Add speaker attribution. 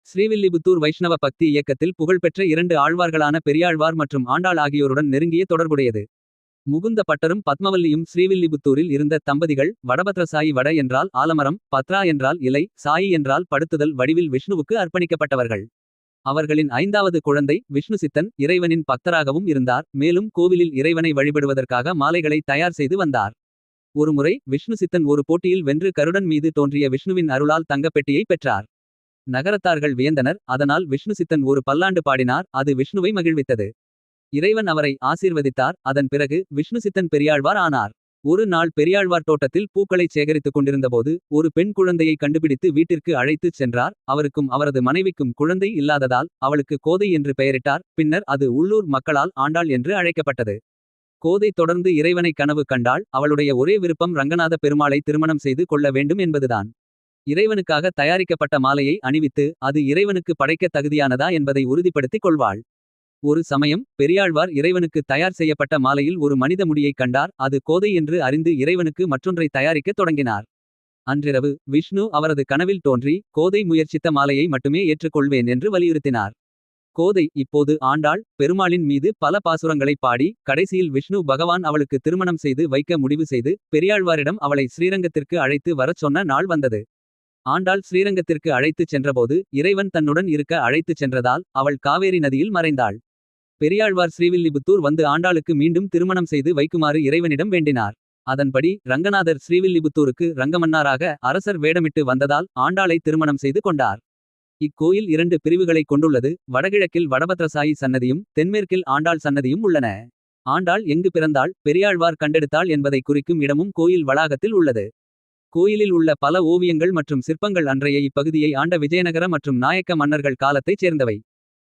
Speaker 1: ஸ்ரீவில்லிபுத்தூர் வைஷ்ணவ பக்தி இயக்கத்தில் புகழ்பெற்ற 2 ஆழ்வார்களான பெரியாழ்வார் மற்றும் ஆண்டாள் ஆகியோருடன் நெருங்கிய தொடர்புடையது. முகுந்த பட்டரும் பத்மவல்லியும் ஸ்ரீவில்லிபுத்தூரில் இருந்த தம்பதிகள். வடபத்ரசாயி வட என்றால் ஆலமரம், பத்ரா என்றால் இலை, சாயி என்றால் படுத்துதல் வடிவில் விஷ்ணுவுக்கு அர்ப்பணிக்கப்பட்டவர்கள். அவர்களின் 5வது குழந்தை விஷ்ணுசித்தன் இறைவனின் பக்தராகவும் இருந்தார். மேலும் கோவிலில் இறைவனை வழிபடுவதற்காக மாலைகளை தயார் செய்து வந்தார். ஒருமுறை விஷ்ணுசித்தன் ஒரு போட்டியில் வென்று கருடன் மீது தோன்றிய விஷ்ணுவின் அருளால் தங்கப்பெட்டியை பெற்றார். நகரத்தார்கள் வியந்தனர். அதனால் விஷ்ணுசித்தன் ஒரு பல்லாண்டு பாடினார். அது விஷ்ணுவை மகிழ்வித்தது. இறைவன் அவரை ஆசீர்வதித்தார். அதன் பிறகு விஷ்ணுசித்தன் பெரியாழ்வார் ஆனார். ஒரு நாள் பெரியாழ்வார் தோட்டத்தில் பூக்களை சேகரித்துக் கொண்டிருந்தபோது. ஒரு பெண் குழந்தையை கண்டுபிடித்து வீட்டிற்கு அழைத்துச் சென்றார். அவருக்கும் அவரது மனைவிக்கும் குழந்தை இல்லாததால் அவளுக்கு கோதை என்று பெயரிட்டார். பின்னர் அது உள்ளூர் மக்களால் ஆண்டாள் என்று அழைக்கப்பட்டது. கோதை தொடர்ந்து இறைவனை கனவு கண்டாள். அவளுடைய ஒரே விருப்பம் ரங்கநாத பெருமாளை திருமணம் செய்து கொள்ள வேண்டும் என்பதுதான். இறைவனுக்காக தயாரிக்கப்பட்ட மாலையை அணிவித்து. அது இறைவனுக்கு படைக்க தகுதியானதா என்பதை உறுதிப்படுத்திக் கொள்வாள். ஒரு சமயம் பெரியாழ்வார் இறைவனுக்கு தயார் செய்யப்பட்ட மாலையில் ஒரு மனித முடியைக் கண்டார். அது கோதை என்று அறிந்து இறைவனுக்கு மற்றொன்றை தயாரிக்கத் தொடங்கினார். அன்றிரவு விஷ்ணு அவரது கனவில் தோன்றி. கோதை முயற்சித்த மாலையை மட்டுமே ஏற்றுக்கொள்வேன் என்று வலியுறுத்தினார். கோதை இப்போது ஆண்டாள். பெருமாளின் மீது பல பாசுரங்களைப் பாடி. கடைசியில் விஷ்ணு பகவான் அவளுக்கு திருமணம் செய்து வைக்க முடிவு செய்து. பெரியாழ்வாரிடம் அவளை ஸ்ரீரங்கத்திற்கு அழைத்து வரச் சொன்ன நாள் வந்தது. ஆண்டாள் ஸ்ரீரங்கத்திற்கு அழைத்துச் சென்றபோது. இறைவன் தன்னுடன் இருக்க அழைத்துச் சென்றதால். அவள் காவேரி நதியில் மறைந்தாள். பெரியாழ்வார் ஸ்ரீவில்லிபுத்தூர் வந்து ஆண்டாளுக்கு மீண்டும் திருமணம் செய்து வைக்குமாறு இறைவனிடம் வேண்டினார். அதன்படி ரங்கநாதர் ஸ்ரீவில்லிபுத்தூருக்கு ரங்கமன்னாராக அரசர் வேடமிட்டு வந்ததால். ஆண்டாளை திருமணம் செய்து கொண்டார். இக்கோயில் 2 பிரிவுகளைக் கொண்டுள்ளது. வடகிழக்கில் வடபத்ரசாயி சன்னதியும். தென்மேற்கில் ஆண்டாள் சன்னதியும் உள்ளன. ஆண்டாள் எங்கு பிறந்தாள். பெரியாழ்வார் கண்டெடுத்தாள் என்பதை குறிக்கும் இடமும் கோயில் வளாகத்தில் உள்ளது. கோயிலில் உள்ள பல ஓவியங்கள் மற்றும் சிற்பங்கள் அன்றைய இப்பகுதியை ஆண்ட விஜயநகர மற்றும் நாயக்க மன்னர்கள் காலத்தைச் சேர்ந்தவை.